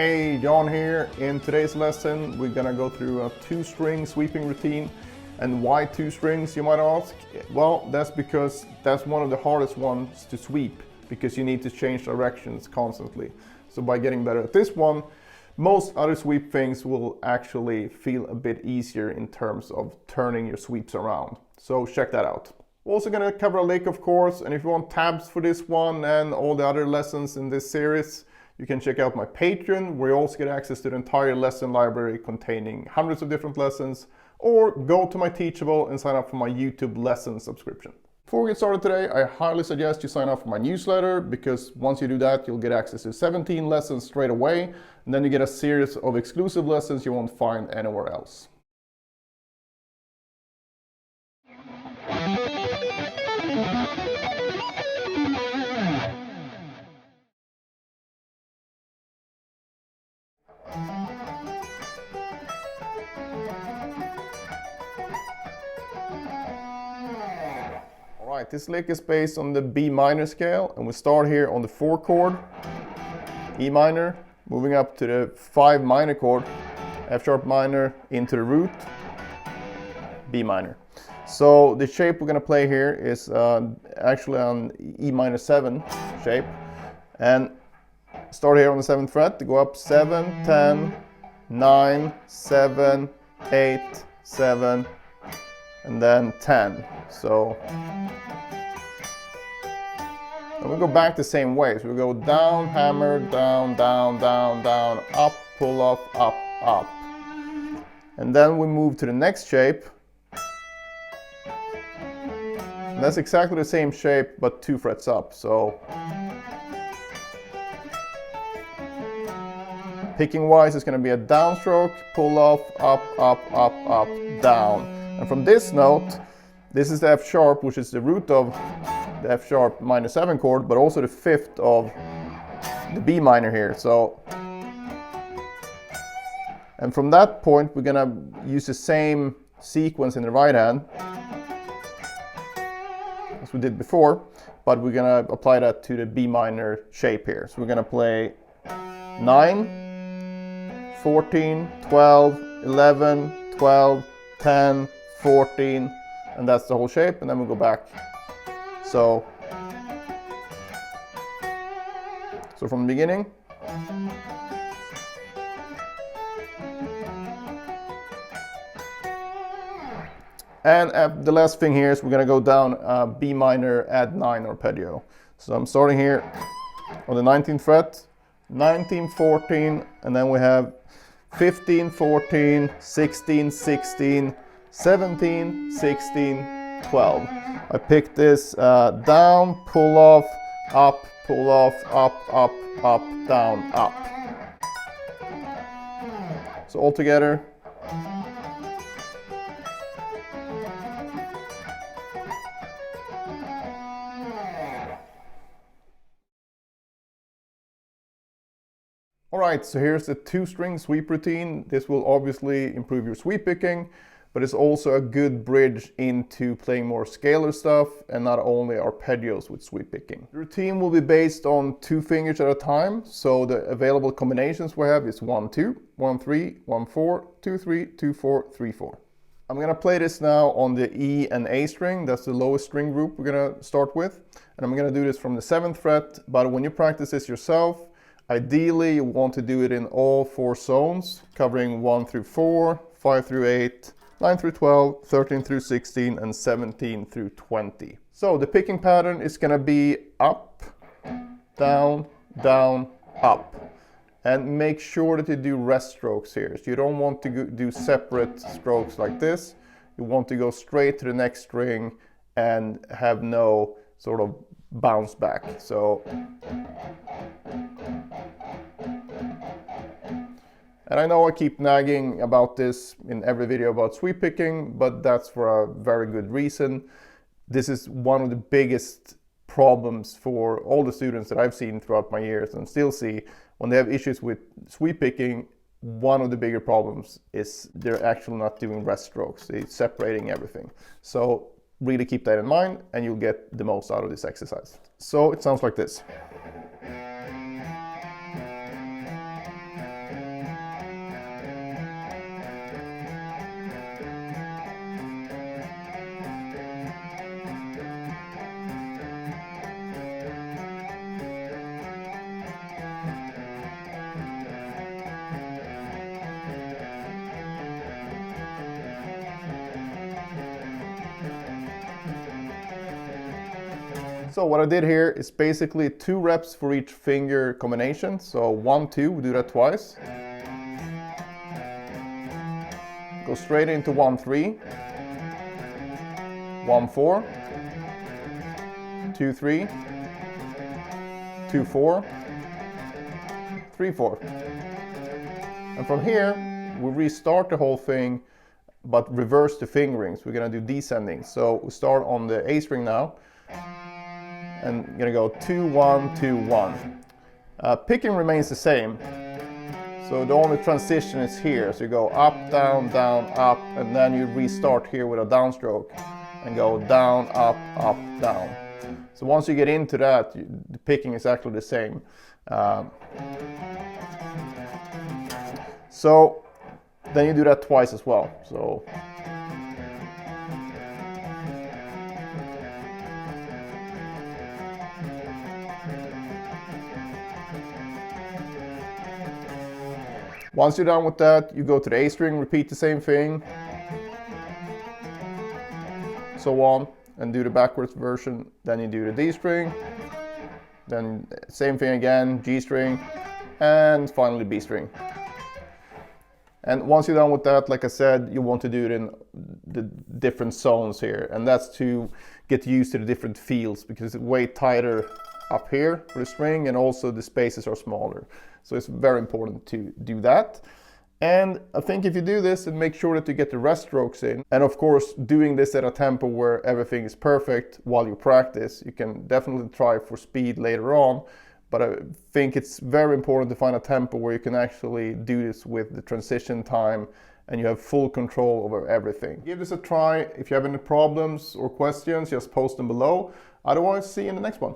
Hey, John here. In today's lesson, we're gonna go through a 2-string sweeping routine. And why 2 strings, you might ask? Well, that's because that's one of the hardest ones to sweep, because you need to change directions constantly. So by getting better at this one, most other sweep things will actually feel a bit easier in terms of turning your sweeps around. So check that out. We're also gonna cover a lick, of course, and if you want tabs for this one and all the other lessons in this series, you can check out my Patreon, where you also get access to the entire lesson library containing hundreds of different lessons, or go to my Teachable and sign up for my YouTube lesson subscription. Before we get started today, I highly suggest you sign up for my newsletter, because once you do that, you'll get access to 17 lessons straight away, and then you get a series of exclusive lessons you won't find anywhere else. Alright, this lick is based on the B minor scale, and we start here on the 4 chord, E minor, moving up to the 5 minor chord, F sharp minor, into the root, B minor. So the shape we're going to play here is actually on E minor 7 shape, and start here on the 7th fret, to go up 7, 10, 9, 7, 8, 7, and then 10. So and we go back the same way. So we go down, hammer, down, down, down, down, up, pull off, up, up. And then we move to the next shape. And that's exactly the same shape, but 2 frets up. So picking wise, it's going to be a downstroke, pull off, up, up, up, up, down. And from this note, this is the F sharp, which is the root of the F sharp minor 7 chord, but also the 5th of the B minor here. So, and from that point, we're gonna use the same sequence in the right hand as we did before, but we're gonna apply that to the B minor shape here. So we're gonna play 9, 14, 12, 11, 12, 10, 14, and that's the whole shape, and then we go back. So from the beginning. And the last thing here is we're going to go down B minor, add 9 arpeggio. So I'm starting here on the 19th fret, 19, 14, and then we have 15, 14, 16, 16, 17, 16, 12. I picked this down, pull off, up, up, down, up. So all together. Alright, so here's the 2-string sweep routine. This will obviously improve your sweep picking, but it's also a good bridge into playing more scalar stuff and not only arpeggios with sweep picking. The routine will be based on 2 fingers at a time, so the available combinations we have is 1-2, 1-3, 1-4, 2-3, 2-4, 3-4. I'm gonna play this now on the E and A string. That's the lowest string group we're gonna start with. And I'm gonna do this from the 7th fret, but when you practice this yourself, ideally you want to do it in all 4 zones, covering 1 through 4, 5 through 8, 9 through 12, 13 through 16, and 17 through 20. So the picking pattern is going to be up, down, down, up. And make sure that you do rest strokes here. So you don't want to do separate strokes like this. You want to go straight to the next string and have no sort of bounce back. So, and I know I keep nagging about this in every video about sweep picking, but that's for a very good reason. This is one of the biggest problems for all the students that I've seen throughout my years and still see. When they have issues with sweep picking, one of the bigger problems is they're actually not doing rest strokes. They're separating everything. So really keep that in mind and you'll get the most out of this exercise. So it sounds like this. So what I did here is basically 2 reps for each finger combination. So 1, 2, we do that twice. Go straight into 1, 3, 1, 4, 2, 3, 2, 4, 3, 4. And from here, we restart the whole thing, but reverse the fingerings. We're gonna do descending. So we start on the A string now, and I'm gonna go 2, 1, 2, 1. Picking remains the same. So the only transition is here. So you go up, down, up, and then you restart here with a downstroke and go down, up, down. So once you get into that, the picking is actually the same. So then you do that twice as well. So once you're done with that, you go to the A string, repeat the same thing, so on, and do the backwards version. Then you do the D string, then same thing again, G string, and finally B string. And once you're done with that, like I said, you want to do it in the different zones here, and that's to get used to the different feels, because it's way tighter up here for the string, and also the spaces are smaller. So it's very important to do that. And I think if you do this and make sure that you get the rest strokes in, and of course doing this at a tempo where everything is perfect while you practice, you can definitely try for speed later on. But I think it's very important to find a tempo where you can actually do this with the transition time and you have full control over everything. Give this a try. If you have any problems or questions, just post them below. Otherwise, see you in the next one.